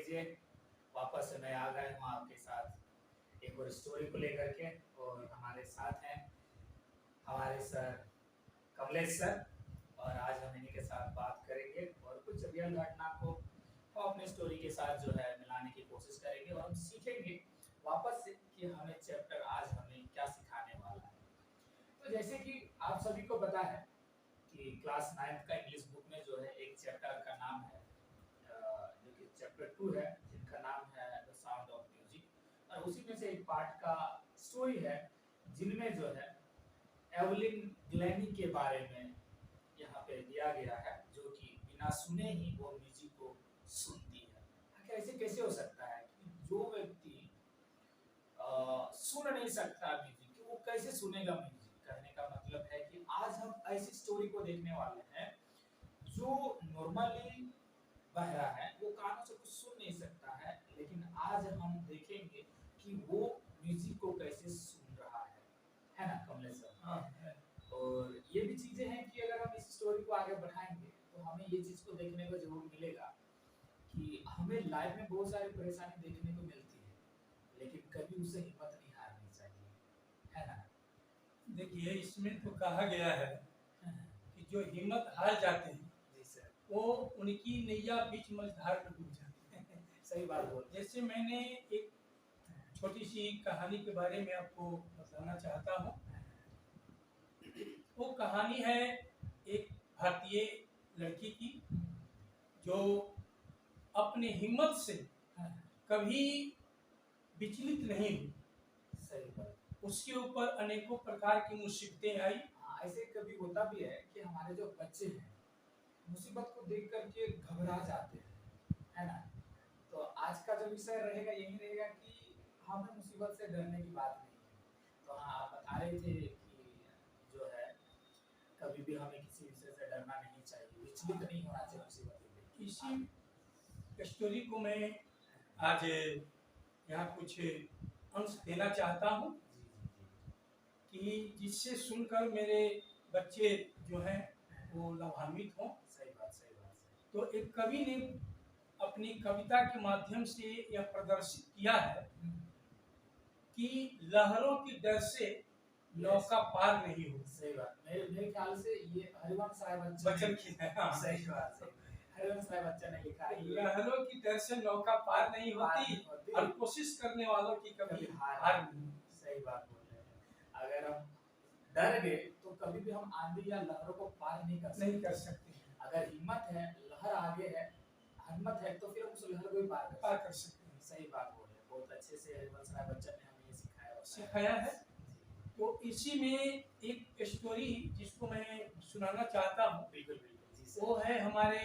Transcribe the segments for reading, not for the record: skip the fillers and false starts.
लीजिए, वापस से मैं आ गया हूँ आपके साथ एक और स्टोरी को लेकर के। और हमारे साथ हैं हमारे सर कमलेश सर, और आज हम इन्हीं के साथ बात करेंगे और कुछ रियल घटना को हम अपने स्टोरी के साथ जो है मिलाने की कोशिश करेंगे और हम सीखेंगे वापस से कि हमें चैप्टर आज हमें क्या सिखाने वाला है। तो जैसे कि आप सभी को पता है कि क्लास 9th का इंग्लिश बुक में जो है एक चैप्टर का नाम है जो कि चैप्टर 2 है, जिनका नाम है द साउंड ऑफ म्यूजिक, और उसी में से एक पार्ट का स्टोरी है जिनमें जो है एवलिन ग्लैनी के बारे में यहाँ पे दिया गया है, जो कि बिना सुने ही वो म्यूजिक को सुनती है। आखिर ऐसे कैसे हो सकता है कि जो व्यक्ति सुन नहीं सकता म्यूजिक, वो कैसे सुनेगा म्यूजिक? कहने का मतलब है कि आज हम ऐसी स्टोरी को देखने वाले हैं जो नॉर्मली बहरा है, वो कानों से कुछ सुन नहीं सकता है, लेकिन आज हम देखेंगे कि वो म्यूजिक को कैसे सुन रहा है ना कमलेश सर? हाँ। और ये भी चीजें हैं कि अगर हम इस स्टोरी को आगे बढ़ाएंगे तो हमें ये चीज को देखने को जरूर मिलेगा कि हमें लाइफ में बहुत सारी परेशानी देखने को मिलती है, लेकिन कभी उससे हिम्मत नहीं हारनी चाहिए, है ना? देखिए, इसमें तो कहा गया है कि जो हिम्मत हार जाते हैं जी सर। वो उनकी नैया बीच मझधार में डूब जाती है। सही बात बोल। जैसे मैंने एक छोटी सी कहानी के बारे में आपको बताना चाहता हूँ। वो कहानी है एक भारतीय लड़की की जो अपने हिम्मत से कभी विचलित नहीं हुई। सही बात। उसके ऊपर अनेकों प्रकार की मुसीबतें आई। ऐसे कभी होता भी है कि हमारे जो बच्चे हैं मुसीबत को देख करके घबरा जाते हैं, है ना? तो आज का जो विषय रहेगा यही रहेगा कि हमें मुसीबत से डरने की बात नहीं है। तो हाँ, आप बता रहे थे कि जो है कभी भी हमें किसी विषय से डरना नहीं चाहिए, विचलित नहीं होना चाहिए मुसीबत को देख। इसी स्टोरी को मैं आज यहाँ कुछ अंश देना चाहता हूँ कि जिससे सुनकर मेरे बच्चे जो हैं वो लाभान्वित हों। सही बात, सही बात। तो एक कवि ने अपनी कविता के माध्यम से यह प्रदर्शित किया है कि लहरों की डर से नौका पार नहीं हो। सही बात। मेरे ख्याल से ये हरिवंश राय बच्चन की है। हाँ। सही बात है, हरिवंश राय बच्चन ने लिखा है। लहरों की डर से नौका पार नहीं होती और कोशिश करने वालों की कभी हार नहीं। सही बात बोल रहे हैं। अगर हम डर गए तो कभी भी हम आंधी या लहरों को पार नहीं कर सकते। अगर हिम्मत है, लहर आगे है, हिम्मत है, तो फिर हम उस लहर को भी पार कर सकते हैं। सही बात बोल रहे हैं, बहुत अच्छे से हरिवंश राय बच्चन ने हमें ये सिखाया है। तो इसी में एक स्टोरी जिसको मैं सुनाना चाहता हूँ, बिल्कुल वो है हमारे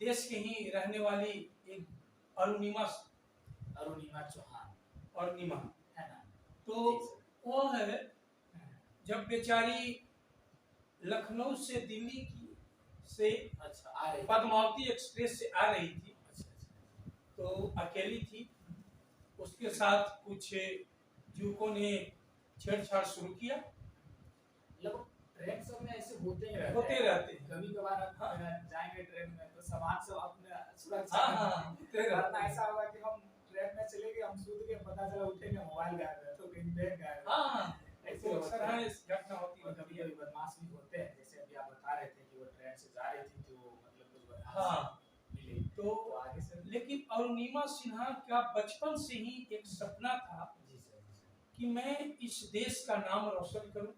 देश के ही रहने वाली एक अरुणिमा चौहान, अरुणिमा है ना? तो वो है जब बेचारी लखनऊ से दिल्ली की से पद्मावती एक्सप्रेस से आ रही थी। तो अकेली थी, उसके साथ कुछ युवकों ने छेड़छाड़ शुरू किया। ट्रेन सब में ऐसे होते रहते हैं। कभी कभार जाएंगे ट्रेन में तो सामान सब अपने सुरक्षा ऐसा होगा कि हम ट्रेन में चले गए, हम सूत गए, पता चला उठेंगे मोबाइल गायब है, तो कहीं बैग गायब है। ऐसे घटना होती है। कभी कभी बदमाश भी होते हैं, जैसे अभी आप बता रहे थे कि वो ट्रेन से जा रही थी तो मतलब कुछ बदमाश मिले तो आगे से। लेकिन अरुणिमा सिन्हा का बचपन से ही एक सपना था कि मैं इस देश का नाम रोशन करूं,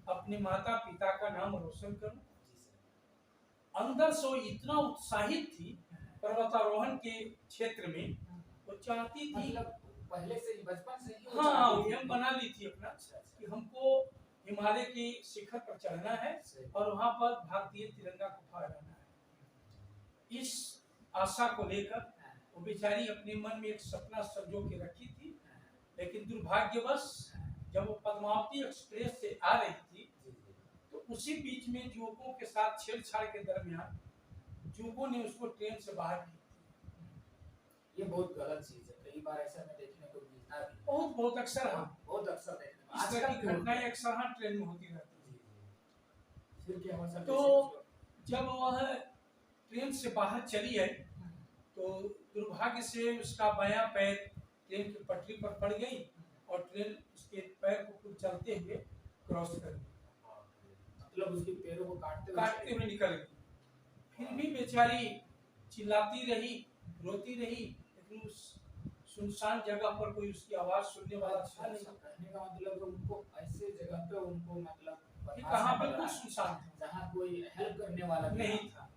अपने माता पिता का नाम रोशन करूं। अंदर से वो इतना उत्साहित थी पर्वतारोहण के क्षेत्र में, वो चाहती थी मतलब पहले से ही, बचपन से ही। हाँ, हम बना ली थी अपना कि हमको हिमालय के शिखर पर चढ़ना है और वहाँ पर भारतीय तिरंगा को फहराना है। इस आशा को लेकर वो बेचारी अपने मन में एक सपना संजो के रखी थी। लेकिन दुर्भाग्यवश जब वो पद्मावती एक्सप्रेस से आ रही थी तो उसी बीच में युवकों के साथ छेड़छाड़ के दरमियान युवकों ने उसको ट्रेन से बाहर की। ये बहुत गलत चीज है, कई बार ऐसा में देखने को मिलता है। बहुत अक्सर बहुत अक्सर देखने को इस तरह की घटनाएं अक्सर हाँ ट्रेन में होती रहती है। फिर क्या हुआ? तो जब वह ट्रेन से बाहर चली आई तो दुर्भाग्य से उसका बायां पैर ट्रेन की पटरी पर पड़ गई और ट्रेन उसके पैर को कुछ चलते हुए क्रॉस कर गई, मतलब उसके पैरों को काटते हुए निकल गई। फिर भी बेचारी चिल्लाती रही, रोती रही, लेकिन उस सुनसान जगह पर कोई उसकी आवाज सुनने वाला था नहीं। कहने का मतलब उनको ऐसे जगह पे उनको मतलब कहाँ बिल्कुल सुनसान था, जहाँ कोई हेल्प करने वाला नहीं था।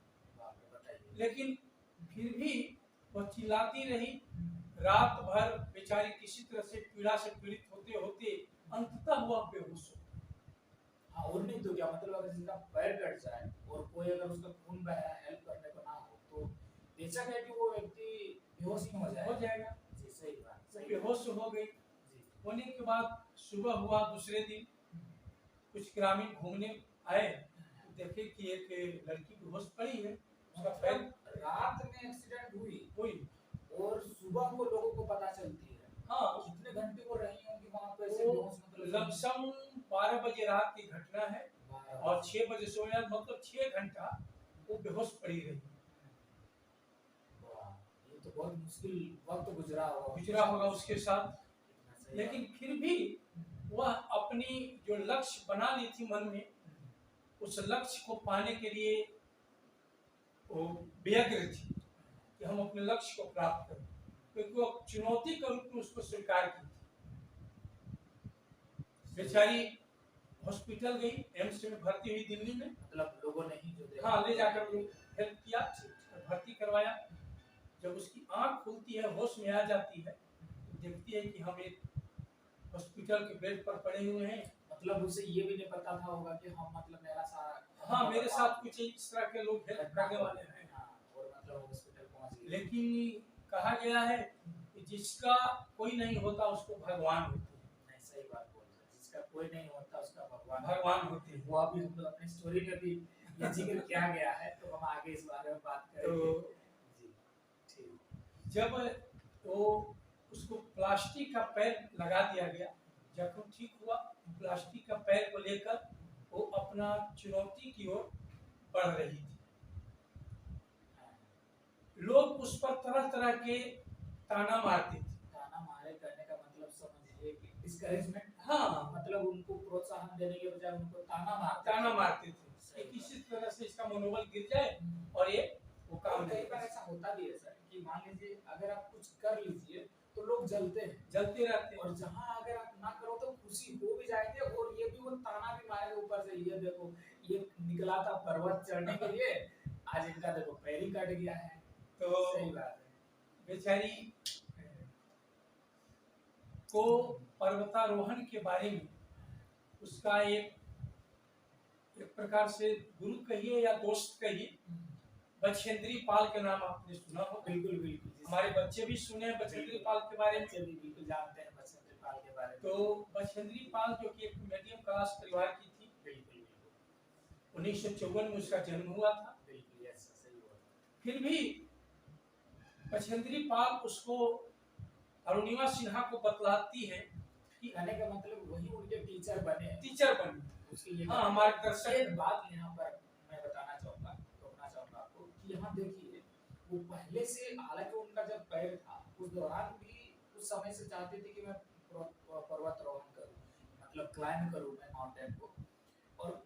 लेकिन फिर भी वह चिल्लाती रही, रात भर बेचारी किसी तरह से पीड़ा से पीड़ित होते होते अंततः वह बेहोश हो। हाँ, और नहीं तो क्या मतलब अगर जिसका पैर कट जाए और कोई अगर उसका खून बह रहा है हेल्प करने को ना हो तो बेशक है कि वो व्यक्ति बेहोश ही हो जाएगा। जी सही बात, सही बेहोश हो गई। जी। होने के बाद सुबह हुआ, दूसरे दिन कुछ ग्रामीण घूमने आए, देखे कि एक लड़की बेहोश पड़ी है, उसका पैर रात में एक्सीडेंट हुई और सुबह को लोगों को पता चलती है। हाँ, कितने घंटे को रही होंगी वहाँ पे ऐसे बेहोश, मतलब लमसम 12 बजे रात की घटना है और 6 बजे सोया, मतलब 6 घंटा वो बेहोश पड़ी रही। ये तो बहुत मुश्किल वक्त गुजरा होगा उसके साथ। लेकिन फिर भी वह अपनी जो लक्ष्य बना ली थी मन में, उस लक्ष्य को पाने के लिए वो व्यग्र थी कि हम अपने लक्ष्य को प्राप्त करें, क्योंकि वो चुनौती के रूप में उसको स्वीकार की थी। बेचारी हॉस्पिटल गई, एम्स में भर्ती हुई दिल्ली में, मतलब लोगों ने ही जो हाँ ले जाकर हेल्प किया, भर्ती करवाया। जब उसकी आंख खुलती है, होश में आ जाती है, देखती है कि हम एक हॉस्पिटल के बेड पर पड़े हुए हैं। मतलब उसे ये भी नहीं पता था होगा कि हम मतलब मेरा सारा, हाँ मेरे साथ कुछ इस तरह के लोग हेल्प करने वाले हैं। और मतलब हॉस्पिटल पहुंच गए। लेकिन कहा गया है कि जिसका कोई नहीं होता उसको भगवान होते हैं। नहीं सही बात बोल रहे हैं, जिसका कोई नहीं होता उसका भगवान होते हैं। वो अभी हम लोग अपनी स्टोरी में भी ये जिक्र किया गया है, तो हम आगे इस बारे में बात करेंगे। तो जी ठीक। जब वो उसको प्लास्टिक का पैर लगा दिया गया, जख्म ठीक हुआ, प्लास्टिक का पैर को लेकर वो अपना चुनौती की ओर बढ़ रही थी। लोग उस पर तरह तरह के ताना मारते थे। ताना मारे करने का मतलब समझिए कि डिस्करेजमेंट, हाँ मतलब उनको प्रोत्साहन देने के बजाय उनको ताना मारते थे कि किसी तरह से इसका मनोबल गिर जाए और ये वो काम। कई बार ऐसा होता भी है सर कि मान लीजिए अगर आप कुछ कर लीजिए तो लोग जलते रहते हैं, और जहाँ अगर आप ना करो तो खुशी हो भी जाएंगे और ये भी वो ताना भी मारेंगे ऊपर से, ये देखो ये निकला था पर्वत चढ़ने के लिए, आज इनका देखो पैर ही कट गया है। तो सही बात है। बेचारी को पर्वतारोहण के बारे में उसका एक प्रकार से गुरु कहिए या दोस्त कहिए, बछेंद्री पाल के नाम आपने सुना हो। बिल्कुल बिल्कुल, हमारे बच्चे भी सुने हैं बछेंद्री पाल के बारे में, बिल्कुल जानते हैं बछेंद्री पाल के बारे में। तो बछेंद्री पाल जो कि एक मीडियम क्लास परिवार की थी, 1954 में उसका जन्म हुआ था। फिर भी बछेंद्री पाल उसको अरुणिमा सिन्हा को बतलाती है कि कहने का मतलब वही उनके टीचर बने। हाँ हमारे दर्शक। एक बात यहाँ पर मैं बताना चाहूँगा, रोकना चाहूँगा आपको कि यहाँ देखिए वो पहले से, हालांकि उनका जब पैर था उस दौरान भी उस समय से चाहते थे कि मैं पर्वतारोहण करूँ, मतलब क्लाइंब करूँ मैं माउंटेन को, और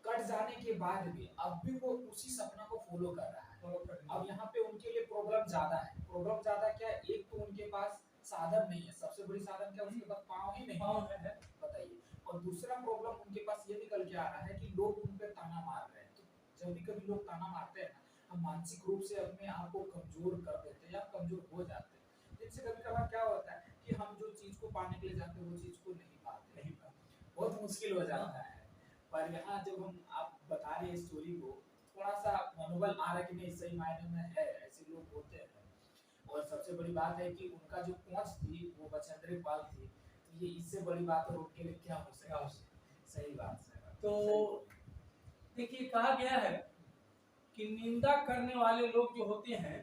कट जाने के बाद भी अब भी वो उसी सपना को फॉलो कर रहा है। अब यहाँ पे उनके लिए प्रॉब्लम ज्यादा है। प्रॉब्लम ज्यादा क्या है? एक तो उनके पास साधन नहीं है, सबसे बड़ी साधन क्या, उनके पास पाँव ही नहीं है, बताइए। और दूसरा प्रॉब्लम उनके पास ये निकल के आ रहा है कि लोग उन पे ताना मार रहे हैं। तो जब भी कभी लोग ताना मारते हैं ना, हम मानसिक रूप से अपने आप को कमजोर कर देते हैं या कमजोर हो जाते हैं, जिससे कभी कभार क्या होता है कि हम जो चीज को पाने के लिए जाते हैं वो चीज को नहीं पाते, बहुत मुश्किल हो जाता है। पर यहाँ जब हम आप बता रहे हैं स्टोरी को, थोड़ा सा मनोबल आ रहा है कि नहीं सही मायने में है, ऐसे लोग होते हैं। और सबसे बड़ी बात है कि उनका जो पहुंच थी वो बछेंद्री पाल थी, तो ये इससे बड़ी बात और उनके लिए क्या हो सका। सही बात है। तो देखिए कहा गया है कि निंदा करने वाले लोग जो होते हैं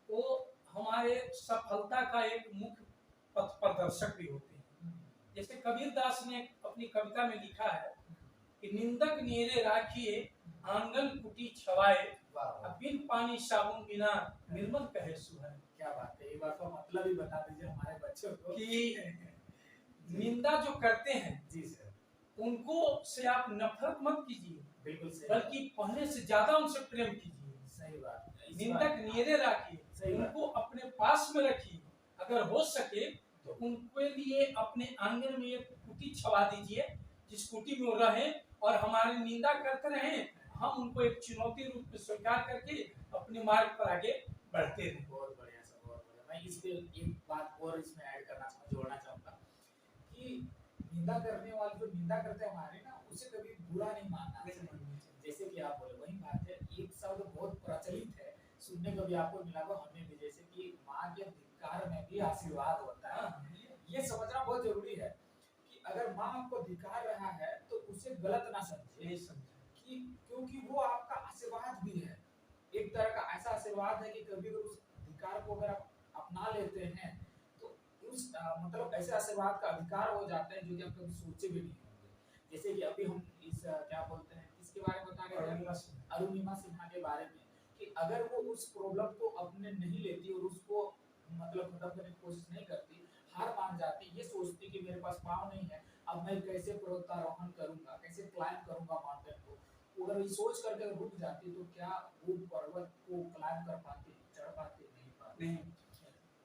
वो हमारे सफलता का एक मुख्य पथ प्रदर्शक भी होते हैं। जैसे कबीर दास ने अपनी कविता में लिखा है कि निंदक नीरे राखिए आंगन कुटी छवाए, बिन पानी साबुन बिना निर्मल कहे सुहाए। क्या बात कि निंदा जो करते हैं जी सर, उनको से आप नफरत मत कीजिए, बिल्कुल सही बल्कि पहले से ज्यादा उनसे प्रेम कीजिए। सही बात है। इस निंदक बात- नियरे रखिए, सही बात। उनको अपने पास में रखिए। अगर हो सके तो उनके लिए अपने आंगन में एक कुटी छवा दीजिए, जिस कुटी में वो रहे और हमारी निंदा करते रहे, हम उनको एक चुनौती रूप में स्वीकार करके अपने मार्ग पर आगे बढ़ते रहे। बहुत बढ़िया सर, बहुत बढ़िया। मैं इस पे एक बात और इसमें ऐड करना जोड़ना चाहूंगा कि निंदा करने वाले जो निंदा करते हैं हमारे ना, उसे कभी बुरा नहीं मानना चाहिए। जैसे कि आप बोले वही बात है, एक शब्द बहुत प्रचलित है, सुनने को भी आपको मिला होगा, हमें भी, जैसे कि माँ के धिक्कार में भी आशीर्वाद होता है। ये समझना बहुत जरूरी है कि अगर माँ आपको धिक्कार रहा है तो उसे गलत ना समझे, कि क्योंकि वो आपका आशीर्वाद भी है, एक तरह का ऐसा आशीर्वाद है कि कभी अगर उस धिक्कार को अगर आप अपना लेते हैं तो उस मतलब ऐसे आशीर्वाद का अधिकार हो जाते हैं जो कि आप कभी सोचे भी नहीं होंगे। जैसे कि अभी हम इस क्या बोलते हैं, किसके बारे में बता रहे थे, अरुणिमा सिन्हा के बारे में, कि अगर वो उस प्रॉब्लम को अपने नहीं लेती और उसको मतलब खत्म करने की कोशिश नहीं करती, हार मान जाती, ये सोचती कि मेरे पास पाँव नहीं है, अब मैं कैसे पर्वतारोहण करूंगा, कैसे क्लाइंब करूंगा माउंटेन को, अगर ये सोच करके रुक जाती तो क्या वो पर्वत को क्लाइंब कर पाती, चढ़ पाती, नहीं पाती।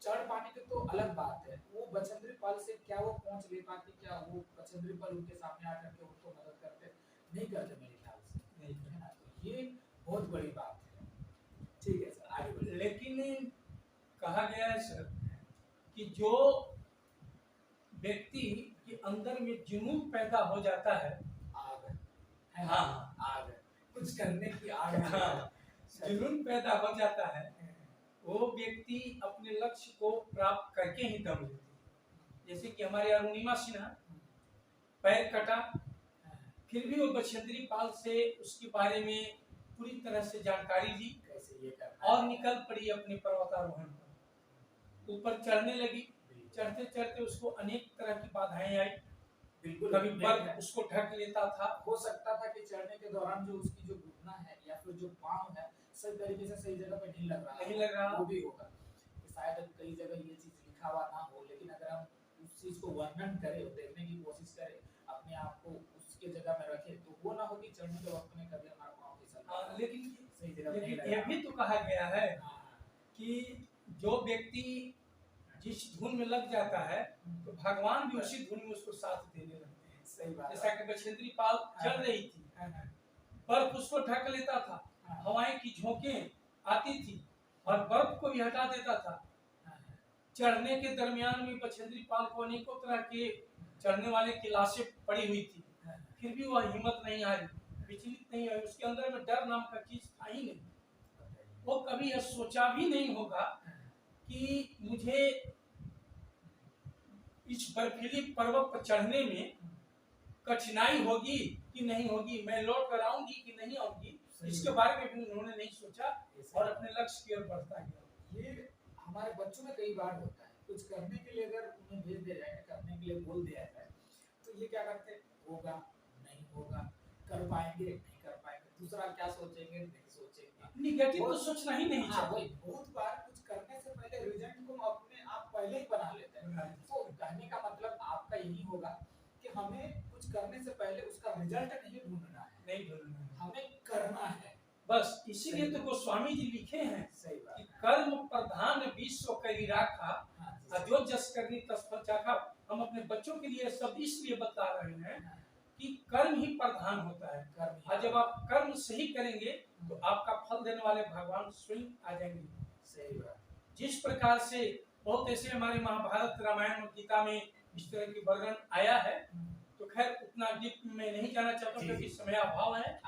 चढ़ पाने की तो अलग बात है, वो बछेंद्री पाल से क्या वो पहुंच ले पाती, क्या वो बछेंद्री पाल उनके सामने आकर के उनको मदद करते, नहीं करते मेरे ख्याल से, नहीं है ना। तो ये बहुत बड़ी बात है। ठीक है सर, आगे बढ़िए। लेकिन कहा गया है सर कि जो व्यक्ति के अंदर में जुनून पैदा हो जाता है, आग है, हाँ, आग, कुछ करने की आग, हाँ, जुनून पैदा हो जाता है, वो व्यक्ति अपने लक्ष्य को प्राप्त करके ही दम लेती है। जैसे कि हमारे अरुणिमा सिन्हा, पैर कटा, फिर भी वो बछेंद्री पाल से उसके बारे में पूरी तरह से जानकारी ली, कैसे ये करना और निकल पड़ी अपने पर्वतारोहण पर। ऊपर चढ़ने लगी, चढ़ते चढ़ते उसको अनेक तरह की बाधाएं आई, बिल्कुल, कभी बर्फ उसको ढक लेता था, हो सकता था कि चढ़ने के दौरान जो उसकी जो घुटना है या फिर जो पाँव है सही तरीके से सही जगह पे नहीं लग रहा, वो भी होगा कि शायद कई जगह ये चीज लिखा हुआ ना हो, लेकिन अगर हम उस चीज को वर्णन करें, देखने की कोशिश करें, अपने आप को उसके जगह में रखें, तो वो ना हो कि चढ़ने के वक्त में कभी हमारा पाँव फिसल, लेकिन सही जगह पे नहीं लग ये रहा। भी तो कहा गया है कि जो व्यक्ति जिस धुन में लग जाता है तो भगवान भी उसी धुन में उसको साथ देने लगते हैं। सही बात है। जैसा कि बछेंद्री पाल चल रही थी, बर्फ उसको ढक लेता था, हवाएं की झोंकें आती थी और बर्फ को भी हटा देता था। चढ़ने के दरमियान में बछेंद्री पाल को अनेकों तरह के चढ़ने वाले की लाशें पड़ी हुई थी, फिर भी वह हिम्मत नहीं हारी, विचलित नहीं हुई, उसके अंदर में डर नाम का चीज था ही नहीं। वो कभी यह सोचा भी नहीं होगा कि मुझे इस बर्फीली पर्वत पर चढ़ने में कठिनाई होगी कि नहीं होगी, मैं लौट कर आऊंगी कि नहीं आऊंगी, इसके बारे में भी उन्होंने नहीं सोचा और अपने लक्ष्य की ओर बढ़ता गया। ये हमारे बच्चों में कई बार होता है, कुछ करने के लिए अगर उन्हें भेज दिया जाए, करने के लिए बोल दिया जाए, तो ये क्या करते हैं, होगा नहीं होगा, कर पाएंगे नहीं कर पाएंगे, दूसरा क्या सोचेंगे नहीं सोचेंगे, निगेटिव तो सोचना ही नहीं चाहिए। बहुत बार कुछ करने से पहले रिजल्ट को अपने आप पहले ही बना लेते हैं। तो कहने का मतलब आपका यही होगा कि हमें कुछ करने से पहले उसका रिजल्ट नहीं ढूंढना है, नहीं ढूंढना है, हमें करना है बस। इसीलिए तो गोस्वामी जी लिखे हैं सही बात, कि कर्म प्रधान विश्व करी राखा, जो जस करनी तत्फल चाखा। हम अपने बच्चों के लिए सब इसलिए बता रहे हैं कि कर्म ही प्रधान होता है, और जब आप कर्म सही करेंगे तो आपका फल देने वाले भगवान स्वयं आ जाएंगे। सही बात। जिस प्रकार से बहुत ऐसे हमारे महाभारत रामायण और गीता में इस तरह की वर्णन आया है, तो खैर उतना डीप में नहीं जाना चाहता क्योंकि समय अभाव है।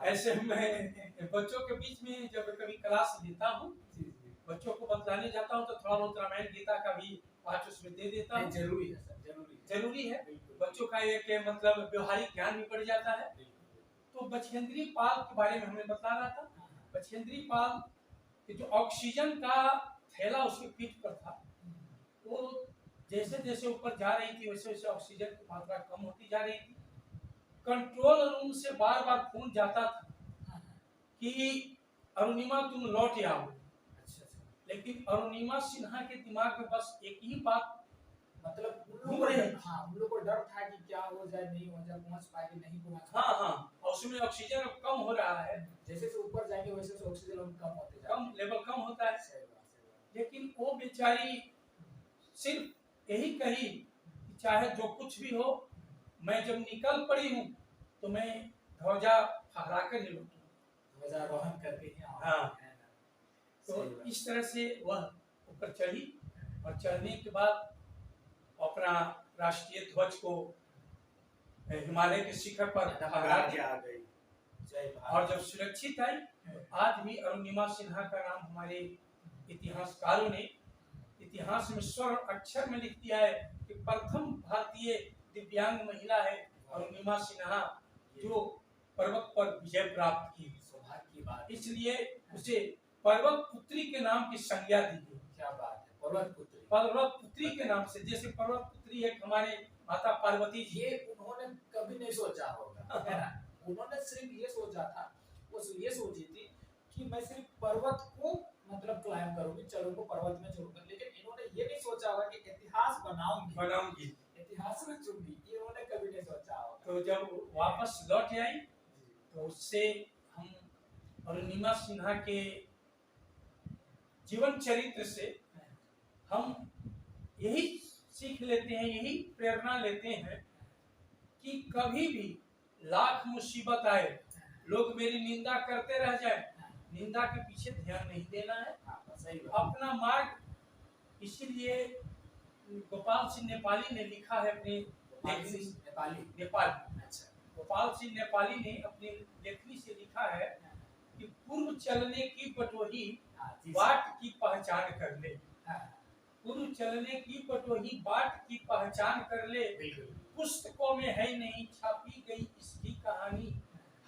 ऐसे मैं बच्चों के बीच में जब कभी क्लास लेता हूँ, बच्चों को बतलाने जाता हूँ, तो थोड़ा बहुत रामायण गीता का भी पाठ उसमें दे देता हूँ। जरूरी है सर, जरूरी है। बच्चों का एक मतलब व्यवहारिक ज्ञान भी बढ़ जाता है। तो बछेंद्री पाल के बारे में हमें बता रहा था। बछेंद्री पाल कि जो ऑक्सीजन का थैला उसके पीठ पर था, वो जैसे जैसे ऊपर जा रही थी वैसे वैसे ऑक्सीजन की मात्रा कम होती जा रही थी। कंट्रोल रूम से बार बार फोन जाता था कि अरुणिमा तुम लौट आओ, लेकिन अरुणिमा सिन्हा के दिमाग में बस एक ही बात मतलब उन घूम लोगों रहे को हैं। हाँ उन लोगों को डर था कि क्या हो जाए, नहीं हो जाए, पहुंच पाएंगे नहीं पहुंच हाँ हाँ, और उसमें ऑक्सीजन अब कम हो रहा है, जैसे जैसे ऊपर जाएंगे वैसे वैसे ऑक्सीजन लेवल कम होते जाएंगे। कम लेवल कम होता है। सही बात, सही बात। लेकिन वो बेचारी सिर्फ यही कही कि चाहे जो कुछ भी हो, मैं जब निकल पड़ी हूँ तो मैं ध्वजा फहरा कर ही लौटूंगी। ध्वजारोहण करके ही आऊंगी, हाँ। है ना? तो सही बात। इस तरह से वह ऊपर चढ़ी और चढ़ने के बाद अपना राष्ट्रीय ध्वज को हिमालय के शिखर पर फहरा के के आ गई। जय भारत। और जब सुरक्षित आई, तो आज भी अरुणिमा सिन्हा का नाम हमारे इतिहासकारों ने इतिहास में स्वर्ण अक्षर में लिख दिया है कि प्रथम भारतीय दिव्यांग महिला है अरुणिमा सिन्हा, जो पर्वत पर विजय प्राप्त की। सौभाग्य की बात। इसलिए उसे पर्वत पुत्री के नाम की संज्ञा दी गई। क्या बात है, पर्वत पुत्री। पर्वत पुत्री के नाम से, जैसे पर्वत पुत्री एक हमारे माता पार्वती जी, ये उन्होंने कभी नहीं सोचा होगा, है ना? उन्होंने सिर्फ ये सोचा था, वो ये सोची थी कि मैं सिर्फ पर्वत को मतलब क्लाइम करूंगी, चढ़ूंगा पर्वत में चढ़ूंगा, लेकिन इन्होंने ये नहीं सोचा होगा कि इतिहास बनाऊंगी, इतिहास में चूंगी, ये उन्होंने कभी नहीं सोचा होगा। तो जब वापस लौट आई तो उससे हम अरुणिमा सिन्हा के जीवन चरित्र से हम यही सीख लेते हैं, यही प्रेरणा लेते हैं कि कभी भी लाख मुसीबत आए, लोग मेरी निंदा करते रह जाए, निंदा के पीछे ध्यान नहीं देना है, अपना मार्ग। इसीलिए गोपाल सिंह नेपाली ने लिखा है अपने गोपाल सिंह नेपाली ने अपनी लेखनी से लिखा है कि पूर्व चलने की बटोही बाट की पहचान कर ले, पूर्व चलने की बटोही बाट की पहचान कर ले, पुस्तकों में है नहीं छापी गई इसकी कहानी,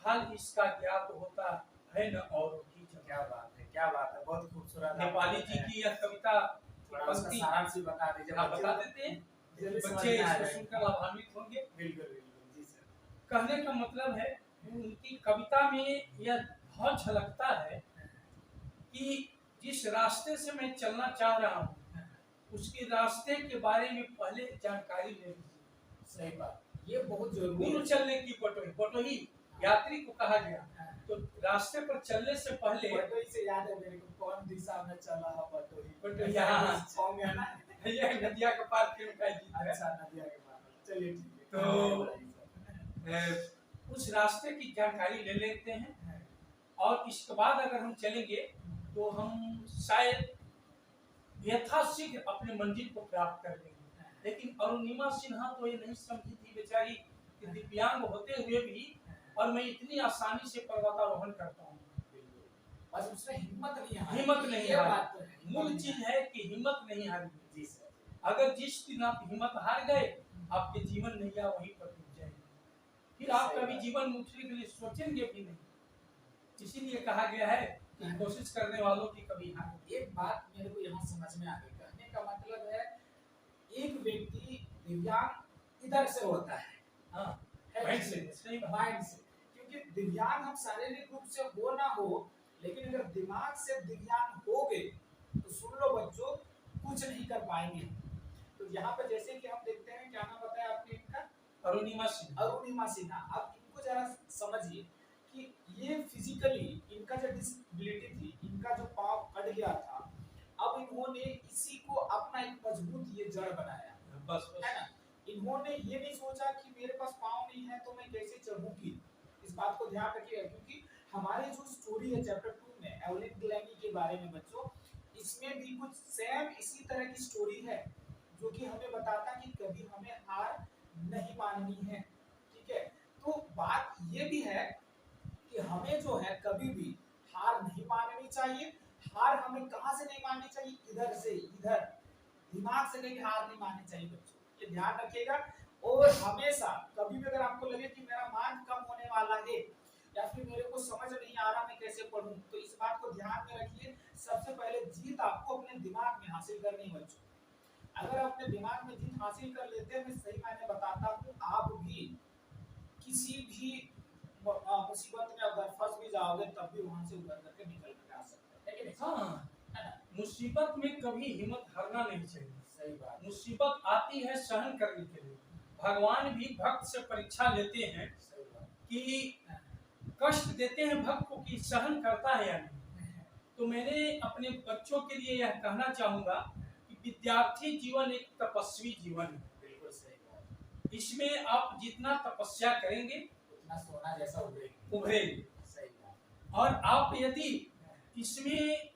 हाल इसका ज्ञात होता है न औरों की। क्या बात है, क्या बात है, बहुत खूबसूरत। नेपाली जी की यह कविता सारांश बता दीजिए। आप बता देते हैं, बच्चे इसको सुनकर लाभान्वित होंगे। बिल्कुल बिल्कुल जी सर। कहने का मतलब है उनकी कविता में यह बहुत झलकता है कि जिस रास्ते से मैं चलना चाह रहा हूँ उसके रास्ते के बारे में पहले जानकारी ले लीजिए। सही बात, ये बहुत जरूरी है। पूर्व चलने की बटोही यात्री को कहा गया, तो रास्ते पर चलने से पहले बटोही से याद है मेरे को, कौन दिशा में चला है बटोही, यहाँ सॉन्ग है ना, ये नदिया के पार फिल्म का गीत है। अच्छा, नदिया के पार, चलिए ठीक है। तो उस रास्ते की जानकारी ले लेते हैं और इसके बाद अगर हम चलेंगे तो हम शायद यथाशीघ्र अपने मंजिल को प्राप्त कर लेंगे। लेकिन अरुणिमा सिन्हा तो ये नहीं समझी थी बेचारी कि दिव्यांग होते हुए भी और मैं इतनी आसानी से पर्वतारोहण करता हूँ, बस उसमें हिम्मत नहीं हारी। हिम्मत नहीं ये हारी। बात तो है, मूल चीज है कि हिम्मत नहीं हारी। जी सर। अगर जिस दिन आप हिम्मत हार गए आपके जीवन नैया वहीं पर डूब जाएगी, फिर आप कभी जीवन में उठने के लिए सोचेंगे भी नहीं। इसीलिए कहा गया है कि कोशिश करने वालों की कभी हार। एक बात मेरे को यहाँ समझ में आ गई, कहने का मतलब है एक व्यक्ति दिव्यांग इधर से होता है, हाँ, माइंड से, सही बात। माइंड से, क्योंकि दिव्यांग हम शारीरिक रूप से हो ना हो, लेकिन अगर दिमाग से दिव्यांग हो गए तो सुन लो बच्चों, कुछ नहीं कर पाएंगे। तो यहाँ पे जैसे कि हम देखते हैं, क्या नाम बताया आपने इनका? अरुणिमा सिन्हा। अरुणिमा सिन्हा। अब इनको जरा समझिए कि ये फिजिकली इनका जो डिसेबिलिटी थी, इनका जो पाँव कट गया था, अब इन्होंने इसी को अपना एक मजबूत ये जड़ बनाया, बस है ना? इन्होंने ये नहीं सोचा कि मेरे पास पाँव नहीं है तो मैं कैसे चढ़ूंगी। इस बात को ध्यान रखिएगा, क्योंकि हमारी जो स्टोरी है चैप्टर 2 में एवलिन गिलानी के बारे में बच्चों, इसमें भी कुछ सेम इसी तरह की स्टोरी है जो कि हमें बताता कि कभी हमें हार नहीं माननी है। ठीक है, तो बात ये भी है कि हमें जो है कभी भी हार नहीं माननी चाहिए। हार हमें कहाँ से नहीं माननी चाहिए? इधर से, इधर दिमाग से कहीं हार नहीं माननी चाहिए बच्चों, ये ध्यान रखिएगा। और हमेशा कभी भी अगर आपको लगे कि मेरा मार्क कम होने वाला है या फिर मेरे को समझ नहीं आ रहा मैं कैसे पढ़ूं, तो इस बात को ध्यान में रखिए। सबसे पहले जीत आपको अपने दिमाग में हासिल करनी है बच्चों। अगर आप अपने दिमाग में जीत हासिल कर लेते हैं, मैं सही मायने बताता हूँ, आप भी किसी भी मुसीबत में अगर फंस भी जाओगे तब भी वहां से उभर करके निकल कर आ सकते हैं, है कि नहीं? हाँ, है ना? मुसीबत में कभी हिम्मत हारना नहीं चाहिए। सही बात। मुसीबत आती है सहन करने के लिए। भगवान भी भक्त से परीक्षा लेते हैं सही बात। कि कष्ट देते हैं भक्त को कि सहन करता है या नहीं। तो मैंने अपने बच्चों के लिए यह कहना चाहूंगा कि विद्यार्थी जीवन एक तपस्वी जीवन है। बिल्कुल सही बात। इसमें आप जितना तपस्या करेंगे उतना सोना जैसा उभरेंगे। सही बात। और आप यदि इसमें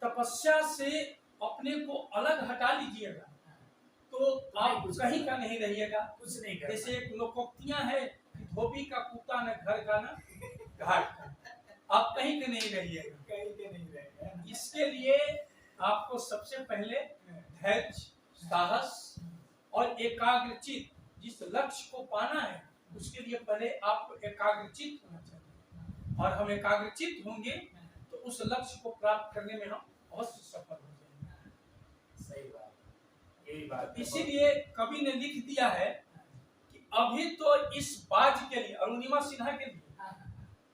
तपस्या से अपने को अलग हटा लीजिएगा तो आप कहीं का नहीं रहिएगा। कुछ नहीं करना। जैसे एक लोकोक्तियां है कि धोबी का कुत्ता न घर का न घाट का, आप कहीं के नहीं रहिएगा। कहीं के नहीं रहेगा। इसके लिए आपको सबसे पहले धैर्य, साहस और एकाग्रचित, जिस लक्ष्य को पाना है उसके लिए पहले आपको एकाग्रचित होना चाहिए। और हम एकाग्रचित होंगे तो उस लक्ष्य को प्राप्त करने में हम अवश्य सफल हो जाएंगे। सही बात, यही बात। इसीलिए कवि ने लिख दिया है कि अभी तो इस बाज के लिए, अरुणिमा सिन्हा के लिए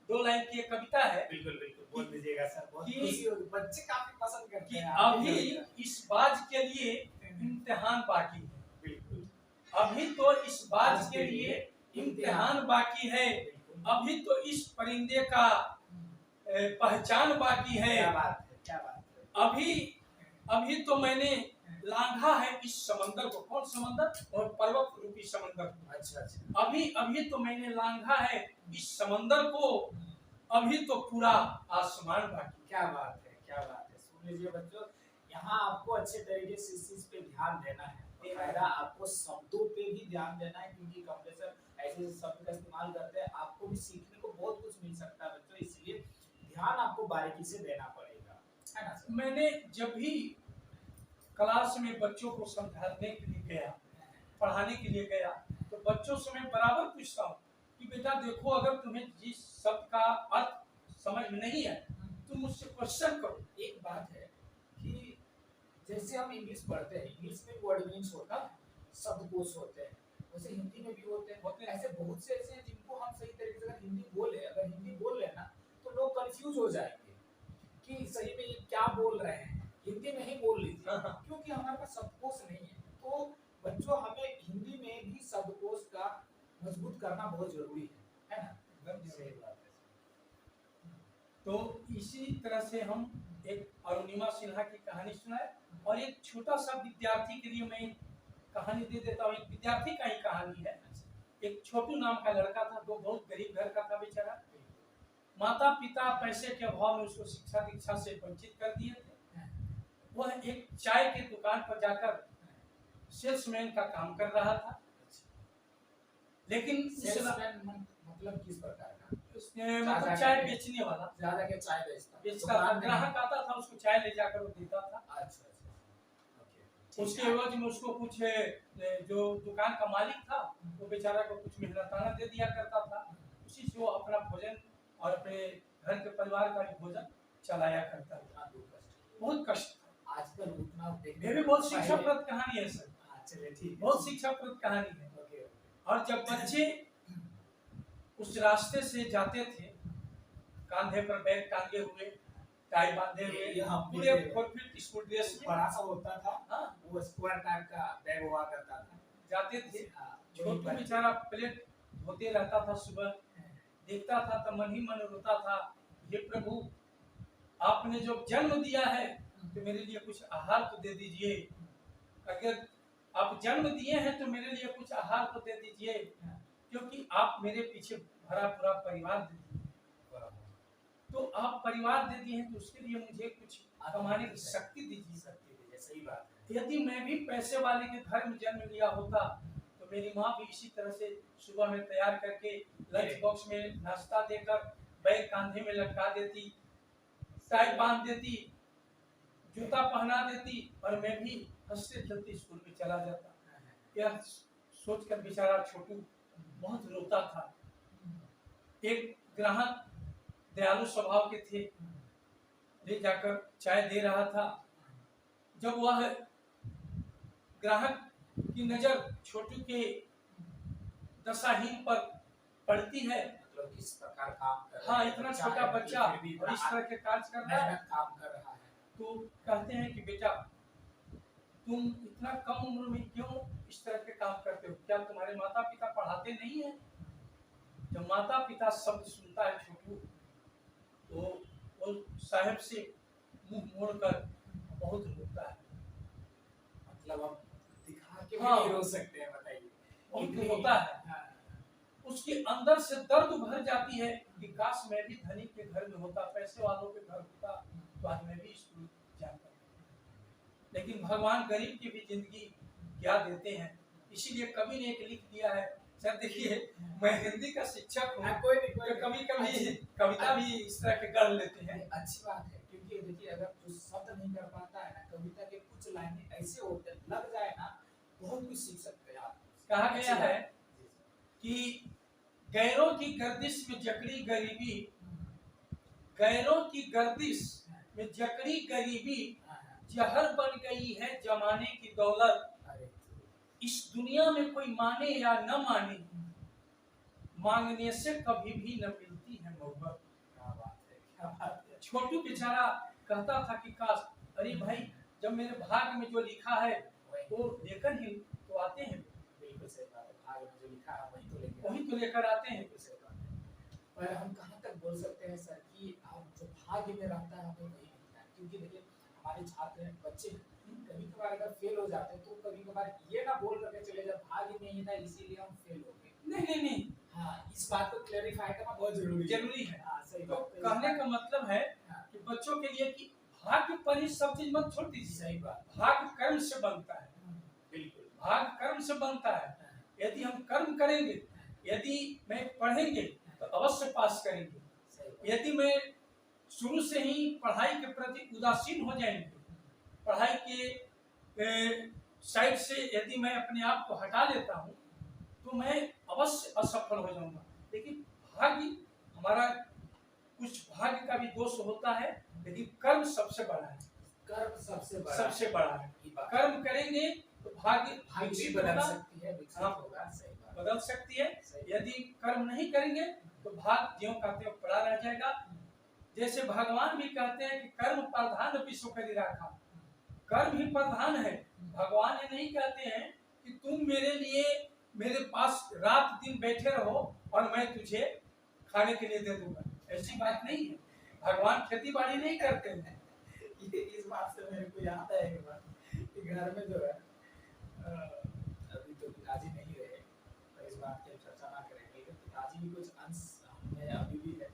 2 लाइन की एक कविता है। बिल्कुल बिल्कुल बोल दीजिएगा सर, बहुत कि खुशी होगी, बच्चे काफी पसंद करते हैं। अभी इस बाज के लिए इम्तिहान बाकी है। बिल्कुल। अभी तो इस बाज के लिए इम्तिहान बाकी है। अभी तो इस परिंदे का पहचान बाकी है। क्या बात है, क्या बात है। अभी तो मैंने लांघा है इस समंदर को। कौन समंदर? और पर्वत रूपी समंदर को। अच्छा। अभी तो मैंने लांघा है इस समंदर को, अभी तो पूरा आसमान बाकी। क्या बात है, क्या बात है। सुन लीजिए बच्चों, यहाँ आपको अच्छे तरीके से इस चीज पे ध्यान देना है। पहला आपको शब्दों पे भी ध्यान देना है, क्योंकि कंप्रेसर ऐसे शब्द का इस्तेमाल करते हैं, आपको भी सीखने को बहुत कुछ मिल सकता है बच्चों, इसलिए ध्यान आपको बारीकी से देना पड़ेगा, है ना सर? मैंने जब भी क्लास में बच्चों को समझाने के लिए गया, पढ़ाने के लिए गया, तो बच्चों से मैं बराबर पूछता हूँ कि बेटा देखो, अगर तुम्हें जिस शब्द का अर्थ समझ में नहीं है तुम मुझसे क्वेश्चन करो। एक बात है कि जैसे हम इंग्लिश पढ़ते हैं, इंग्लिश में वर्ड मीनिंग्स होता है, शब्दकोश होते हैं, वैसे हिंदी में भी होते हैं। ऐसे बहुत से ऐसे हैं जिनको हम सही तरीके से अगर हिंदी बोल लेना तो लोग कंफ्यूज हो जाएंगे कि सही में ये क्या बोल रहे हैं। हिंदी में ही बोल लीजिए, क्योंकि हमारे पास शब्दकोश नहीं है। तो बच्चों, हमें हिंदी में भी शब्दकोश का मजबूत करना बहुत जरूरी है ना? सही बात है। तो इसी तरह से हम एक अरुणिमा सिन्हा की कहानी सुनाए, और एक छोटा सा विद्यार्थी के लिए मैं कहानी दे देता हूँ। एक विद्यार्थी का ही कहानी है। एक छोटू नाम का लड़का था, जो बहुत गरीब घर का था बेचारा। माता पिता पैसे के अभाव में उसको शिक्षा दीक्षा से वंचित कर दिए थे। वह एक चाय की दुकान पर जाकर सेल्समैन का काम कर रहा था। लेकिन सेल्समैन मतलब किस प्रकार का? उसने मतलब चाय बेचने वाला, ज्यादा के चाय बेचता था। ग्राहक आता था, उसको चाय ले जाकर वो देता था। अच्छा। उसके एवज में उसको कुछ जो दुकान का मालिक था वो बेचारा को कुछ मेहनताना दे दिया करता था। उसी से वो अपना भोजन और अपने घर के परिवार का भी भोजन चलाया करता था। बहुत कष्ट था। आजकल उतना देखने में बहुत शिक्षाप्रद कहानी है सर। चलिए ठीक, बहुत शिक्षाप्रद कहानी है। और जब बच्चे उस रास्ते से जाते थे, कांधे पर बैग टांगे हुए, टाई बांधे हुए, पूरे परफेक्ट स्कूल ड्रेस में, बड़ा सा होता था। हाँ, वो स्क्वायर टाइप का बैग हुआ करता था, जाते थे। छोटू बेचारा प्लेट धोते रहता था, सुबह देखता था तो मन ही मन रोता था, हे प्रभु, आपने जो जन्म दिया है तो मेरे लिए कुछ आहार तो दे दीजिए। अगर आप जन्म दिए हैं तो मेरे लिए कुछ आहार तो दे दीजिए, क्योंकि आप मेरे पीछे भरा पूरा परिवार दे दिए। तो आप परिवार दे दिए हैं तो उसके लिए मुझे कुछ कमाने की शक्ति दीजिए। सही बात है। यदि मैं भी पैसे वाले के घर में जन्म लिया होता तो मेरी माँ भी इसी तरह से सुबह में तैयार करके लंच बॉक्स में नाश्ता देकर बैग कांधे में लटका देती, टाई बांध देती, जूता पहना देती, और मैं भी हंसते खेलते स्कूल में चला जाता। यह सोचकर बेचारा छोटू बहुत रोता था। एक ग्राहक दयालु स्वभाव के थे, ले जाकर चाय दे रहा था। जब वह ग्राहक की नजर छोटू के दशाहीन पर पड़ती है, मतलब किस प्रकार काम कर रहा है। हाँ, इतना छोटा बच्चा और इस तरह के कार्य कर रहा है, काम कर रहा है, तो कहते हैं कि बेटा तुम इतना कम उम्र में क्यों इस तरह के काम करते हो, क्या तुम्हारे माता पिता पढ़ाते नहीं है? जब माता पिता शब्द सुनता है छोटू तो वो साहब से मुंह मोड़कर बहुत रोता है। मतलब हम दिखा के भी हाँ। नहीं रो सकते हैं, बताइए। बहुत रोता है। हाँ, उसके अंदर से दर्द भर जाती है कि काश मैं भी धनी के घर में होता, पैसे वालों के घर होता तो आज मैं भी स्कूल जाता। लेकिन भगवान गरीब की भी जिंदगी क्या देते हैं। इसीलिए कवि ने एक लिख दिया है, सर देखिए मैं हिंदी का शिक्षक हूँ, कोई नहीं, कोई तो कभी कभी अच्छी- कविता भी इस तरह के गढ़ लेते हैं। अच्छी बात है, क्योंकि देखिए अगर जो शब्द नहीं कर पाता है ना, कविता के कुछ लाइनें ऐसे होते लग जाए ना, बहुत कुछ सीख सकते हैं आप। कहा गया है जी, कि गैरों की गर्दिश में जकड़ी गरीबी, गैरों की गर्दिश में जकड़ी गरीबी जहर बन गई है जमाने की दौलत। अरे इस दुनिया में कोई माने या न माने, मांगने से कभी भी न मिलती है मोहब्बत। क्या बात है, क्या बात है। छोटू बेचारा कहता था कि काश, अरे भाई जब मेरे भाग्य में जो लिखा है वो लेकर ही तो आते हैं। बिल्कुल सही बात है, भाग्य में जो लिखा है वही तो लेकर आते हैं। बिल्कुल सही बात है। पर हम कहाँ तक बोल सकते हैं सर कि आप जो भाग्य में रहता है हमें वही मिलता है, क्योंकि देखिए हमारे छात्र हैं, बच्चे कभी कभार अगर फेल हो जाते हैं तो कभी कभार ये ना बोल करके चले जाए भाग्य में ही था इसीलिए हम फेल हो गए। नहीं नहीं नहीं, हाँ, इस बात को क्लेरिफाई करना बहुत जरूरी है। हाँ, सही तो बात है। कहने का मतलब है हाँ, कि बच्चों के लिए कि भाग्य पर ही सब चीज मत छोड़ दीजिए। सही बात। भाग्य कर्म से बनता है, बिल्कुल। भाग्य कर्म से बनता है। यदि हम कर्म करेंगे, यदि मैं पढ़ेंगे तो अवश्य पास करेंगे। सही बात। यदि मैं शुरू से ही पढ़ाई के प्रति उदासीन हो जाएंगे, पढ़ाई के साइड से यदि मैं अपने आप को हटा लेता हूँ तो मैं अवश्य असफल हो जाऊंगा। लेकिन भाग्य हमारा, कुछ भाग्य का भी दोष होता है, लेकिन कर्म सबसे बड़ा है। कर्म सबसे बड़ा है। कर्म करेंगे तो भाग्य विकसित बदल सकती है, विकसित हाँ, होगा। सही बात। बदल सकती है। सही। यदि कर्म नहीं करेंगे तो भाग्य ज्यों का त्यों पड़ा रह जाएगा। जैसे भगवान भी कहते हैं कि कर्म प्रधान विश्व करी राखा, कर्म ही प्रधान है। भगवान ये नहीं कहते हैं कि तुम मेरे लिए मेरे पास रात दिन बैठे रहो और मैं तुझे खाने के लिए दे दूंगा, ऐसी बात नहीं है। भगवान खेती बाड़ी नहीं करते हैं। इस बात से मेरे को याद है एक बार कि घर में जो है अभी तो पिताजी नहीं रहे, तो इस बात की चर्चा ना करेंगे, लेकिन पिताजी भी कुछ अंश में अभी भी है।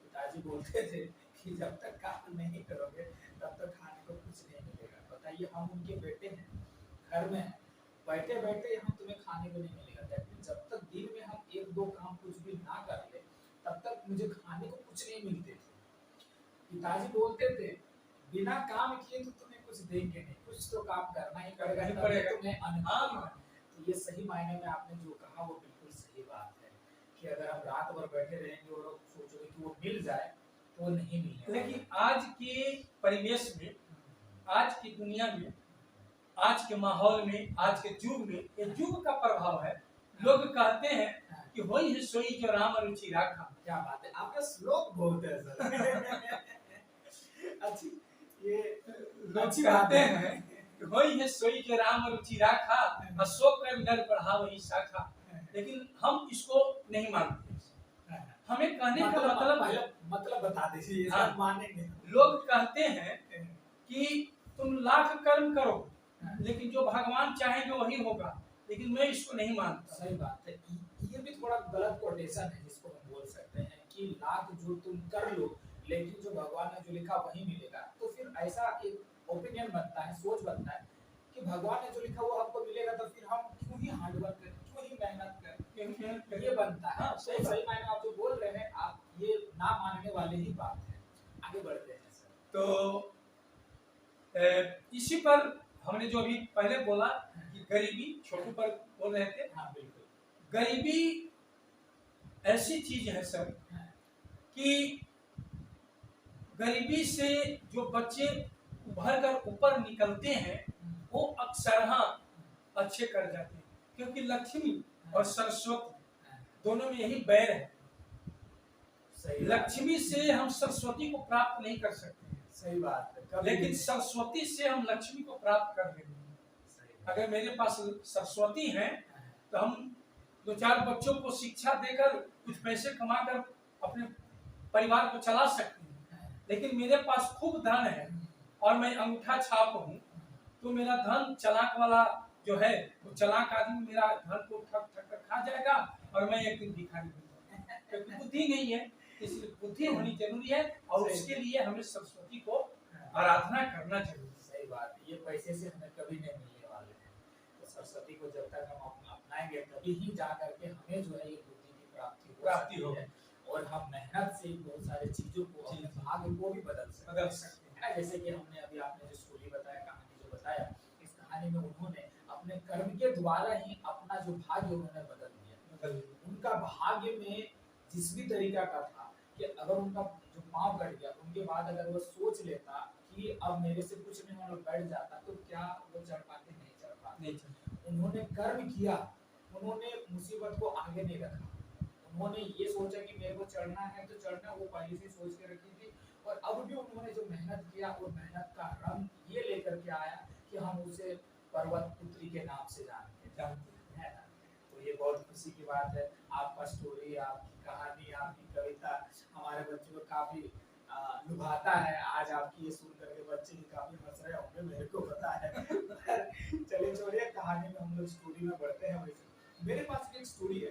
पिताजी बोलते थे कि जब तक काम नहीं करोगे तब तक खाने को कुछ नहीं मिलेगा। बताइए, हम उनके बेटे हैं, घर में हैं, बैठे बैठे हम तुम्हें खाने को नहीं मिलेगा, लेकिन जब तक दिन में हम एक दो काम कुछ भी ना कर ले तब तक मुझे खाने को कुछ नहीं मिलते थे। पिताजी बोलते थे बिना काम किए तो तुम्हें कुछ देंगे नहीं, कुछ तो काम करना ही पड़ेगा, तभी तुम्हें अन्न मिलेगा। तो ये सही मायने में आपने जो कहा वो बिल्कुल सही बात है कि अगर हम रात भर बैठे रहेंगे और सोचोगे कि वो मिल जाए तो वो नहीं मिलेगा। लेकिन आज के परिवेश में, आज की दुनिया में, आज के माहौल में, आज के युग में, ये युग का प्रभाव है। लोग कहते हैं कि होई है सोई जो राम रुचि राखा। क्या बात है, आपका श्लोक बहुत है सर। अच्छी, ये लोग कहते हैं कि होई है सोई जो राम रुचि राखा, अशोक कर नर बढ़ाव ही शाखा। लेकिन हम इसको नहीं मानते। हमें कहने का मतलब बता दीजिए, हाँ, मानेंगे। लोग कहते हैं कि तुम लाख कर्म करो लेकिन जो भगवान चाहेंगे वही होगा, लेकिन मैं इसको नहीं मानता। सही बात है, ये भी थोड़ा गलत कोटेशन है जिसको हम बोल सकते हैं कि लाख जो तुम कर लो लेकिन जो भगवान ने जो लिखा वही मिलेगा। तो फिर ऐसा एक ओपिनियन बनता है, सोच बनता है कि भगवान ने जो लिखा वो हमको मिलेगा, तो फिर हम क्यों ही हार्डवर्क करें, क्यों ही मेहनत करें, ये बनता है। हाँ, सही मायने आप जो बोल रहे हैं, आप ये ना मानने वाले ही बात है। आगे बढ़ते हैं सर। तो इसी पर हमने जो अभी पहले बोला कि गरीबी, छोटू पर बोल रहे थे। हाँ बिल्कुल, गरीबी ऐसी चीज है सर कि गरीबी से जो बच्चे उभर कर ऊपर निकलते हैं वो अक्सर अच्छे कर जाते हैं, क्योंकि लक्ष्मी और सरस्वती दोनों में यही बैर है। सही लक्ष्मी से हम सरस्वती को प्राप्त नहीं कर सकते। सही बात है, कभी लेकिन नहीं। सरस्वती से हम लक्ष्मी को प्राप्त कर लेंगे। सही बात। अगर मेरे पास सरस्वती है हाँ, तो हम 2-4 बच्चों को शिक्षा देकर कुछ पैसे कमाकर अपने परिवार को चला सकते हैं। हाँ, लेकिन मेरे पास खूब धन है और मैं अंगूठा छाप हूँ, तो मेरा धन चालाक वाला जो है वो चालाक आदमी मेरा धन को ठग ठग कर खा जाएगा और मैं एक दिन भिखारी बन जाऊंगा, क्योंकि बुद्धि नहीं है। इसलिए बुद्धि होनी जरूरी है और सही। उसके लिए हमें सरस्वती को आराधना करना जरूरी है। सही बात है। ये पैसे से हमें कभी नहीं मिलने वाले हैं। तो सरस्वती को जब तक हम अपनाएंगे तभी ही जा करके हमें जो है ये बुद्धि की प्राप्ति हो होगी। है और हम मेहनत से बहुत सारी चीजों को जी, अपने जी। भाग्य को भी बदल बदल सकते सकते हैं। है ना? जैसे कि हमने अभी आपने जो स्टोरी बताया, कहानी जो बताया, इस कहानी में उन्होंने अपने कर्म के द्वारा ही अपना जो भाग्य उन्होंने बदल दिया। उनका भाग्य में जिस भी तरीका का था कि अगर उनका जो पाँव कट गया उनके बाद अगर वो सोच लेता कि अब मेरे से कुछ नहीं होना, बैठ जाता, तो क्या वो चढ़ पाते? नहीं चढ़ पाते। उन्होंने कर्म किया, उन्होंने मुसीबत को आगे नहीं रखा, उन्होंने ये सोचा कि मेरे को चढ़ना है तो चढ़ना, वो पहले से सोच के रखी थी। और अब भी उन्होंने जो मेहनत किया वो मेहनत का रंग ये लेकर के आया कि हम उसे पर्वत पुत्री के नाम से जानते हैं ना। तो ये बहुत खुशी की बात है। आपका स्टोरी, आपकी कहानी, आपकी कविता हमारे बच्चों को काफी लुभाता है। आज आपकी ये सुन करके बच्चे भी काफी हंस रहे होंगे, मेरे को पता है। चलिए छोड़िए, कहानी में हम लोग स्टोरी में बढ़ते हैं। वैसे मेरे पास एक स्टोरी है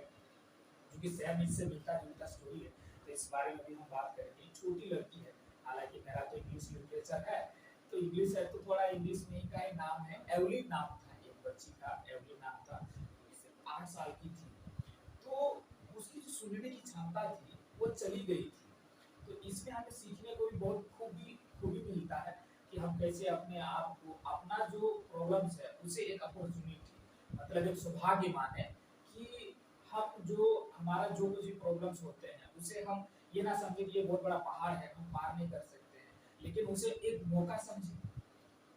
जो कि सेम इससे मिलता जुलता स्टोरी है, तो इस बारे में भी हम बात करेंगे। एक छोटी लड़की है, हालांकि मेरा तो इंग्लिश लिटरेचर है, तो इंग्लिश है तो थोड़ा इंग्लिश में ही का ही नाम है। एवलिन नाम था एक बच्ची का, एवलिन नाम था। सिर्फ 8 साल की थी, तो उसकी जो सुनने की क्षमता थी वो चली गई थी। तो इसमें हमें सीखने को भी बहुत खूबी मिलता है कि हम कैसे अपने आप को, अपना जो प्रॉब्लम्स है उसे एक अपॉर्चुनिटी, मतलब एक सौभाग्य माने कि हम जो हमारा जो कुछ भी प्रॉब्लम्स होते हैं उसे हम ये ना समझे कि ये बहुत बड़ा पहाड़ है, हम पार नहीं कर सकते हैं, लेकिन उसे एक मौका समझे,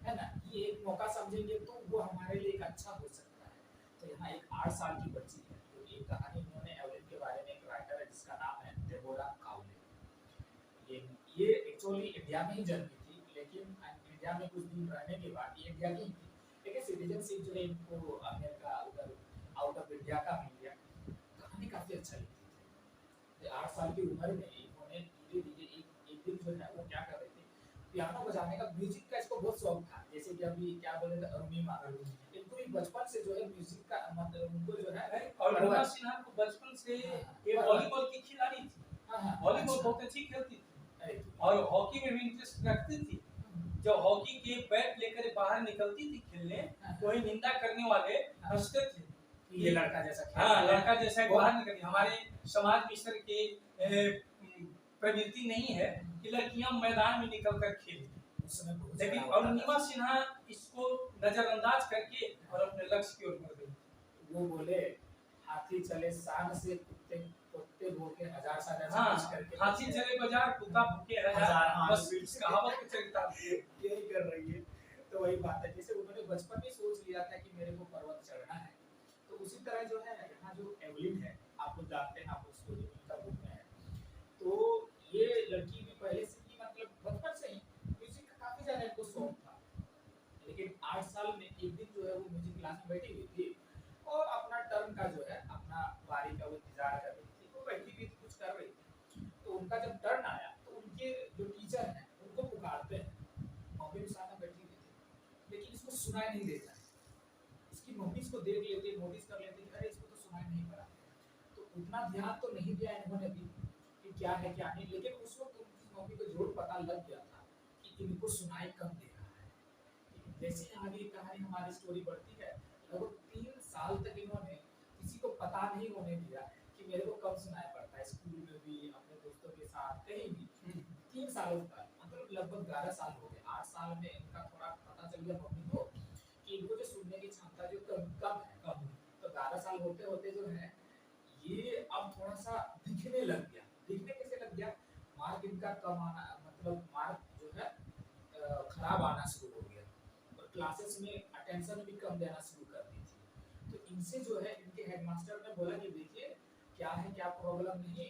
है ना। ये एक मौका समझेंगे तो वो हमारे लिए एक अच्छा हो सकता है। तो यहाँ एक 8 साल की बच्ची है, तो एक कहानी उन्होंने एवलिन के बारे में, एक राइटर है जिसका नाम है डेबोरा काउले। ये एक्चुअली इंडिया में ही जन्मी थी, लेकिन इंडिया में कुछ दिन रहने के बाद ये इंडिया की थी, लेकिन सिटीजनशिप जो है इनको अमेरिका उधर आउट ऑफ इंडिया का मिल गया। कहानी काफी अच्छा लिखती थी। 8 साल की उम्र में इन्होंने धीरे-धीरे एक दिन जो है वो क्या कर रही थी, पियानो बजाने का, म्यूजिक का इसको बहुत शौक था। जैसे कि अभी क्या बोले थे अरुणिमा, इनको भी बचपन से जो है म्यूजिक का मतलब उनको जो है। और अरुणिमा सिन्हा को बचपन से ये वॉलीबॉल की खिलाड़ी थी। हाँ, वॉलीबॉल बहुत अच्छी खेलती थी अरे और हॉकी में भी इंटरेस्ट रखती थी। जब हॉकी के बैट लेकर बाहर निकलती थी खेलने, तो वही निंदा करने वाले हंसते थे ये लड़का जैसा खेल हाँ रहा है। लड़का जैसा बाहर निकल। हमारे समाज में इस तरह की प्रवृत्ति नहीं है कि लड़कियां मैदान में निकलकर खेलें। उस समय बहुत लेकिन झगड़ा होता अरुणिमा था। सिन्हा इसको नजरअंदाज करके और अपने लक्ष्य की ओर बढ़ गई। वो बोले हाथी चले शान से, कुत्ते कुत्ते भूखे हजार साल ऐसा हाँ, कुछ करके हाथी चले बाजार, कुत्ता भूखे हजार। हाँ, बस बिल्कुल। इस कहावत को चरितार्थ है। यही कर रही है। तो वही बात है, जैसे उन्होंने बचपन में सोच लिया था कि मेरे को पर्वत चढ़ना है, तो उसी तरह जो है यहाँ जो एवलिन है, आप लोग जानते हैं, आप स्टोरी में उनका बुक में है, तो ये लड़की भी पहले से ही मतलब बचपन से ही म्यूजिक का काफी ज्यादा इनको शौक था। लेकिन 8 साल में एक दिन जो है वो म्यूजिक क्लास में बैठी हुई थी और अपना टर्न का जो है, अपना बारी का वो इंतजार कर रही थी। वो बैठी हुई थी, कुछ कर रही थी, तो उनका जब टर्न आया तो उनके जो टीचर हैं उनको पुकारते हैं। मम्मी भी सामने बैठी हुई थी, लेकिन इसको सुनाई नहीं देता। इसकी मम्मी इसको देख लेती, नोटिस कर लेती कि अरे इसको तो सुनाई नहीं पड़ा, तो उतना ध्यान तो नहीं दिया इन्होंने भी कि क्या है क्या नहीं। लेकिन उस वक्त उनकी मम्मी को जरूर पता लग गया था कि इनको सुनाई कम दे रहा है। जैसे आगे कहानी हमारी स्टोरी बढ़ती है, लगभग 3 साल तक इन्होंने किसी को पता नहीं होने दिया कि मेरे को कब सुनाई पड़ता है, स्कूल में भी, अपने दोस्तों के साथ, कहीं भी। 3 साल तक, मतलब लगभग 11 साल हो गए। 8 साल में इनका थोड़ा पता चल गया मम्मी को कि इनको जो सुनने की क्षमता जो कम है। तो 11 साल होते होते जो है ये अब थोड़ा सा दिखने लग गया। दिखने कैसे लग गया, मार्क इनका कम आना, मतलब मार्क जो है खराब आना शुरू हो गया और क्लासेस में अटेंशन भी कम देना शुरू कर दी थी। तो इनसे जो है इनके हेडमास्टर ने बोला कि देखिए क्या है, क्या प्रॉब्लम नहीं,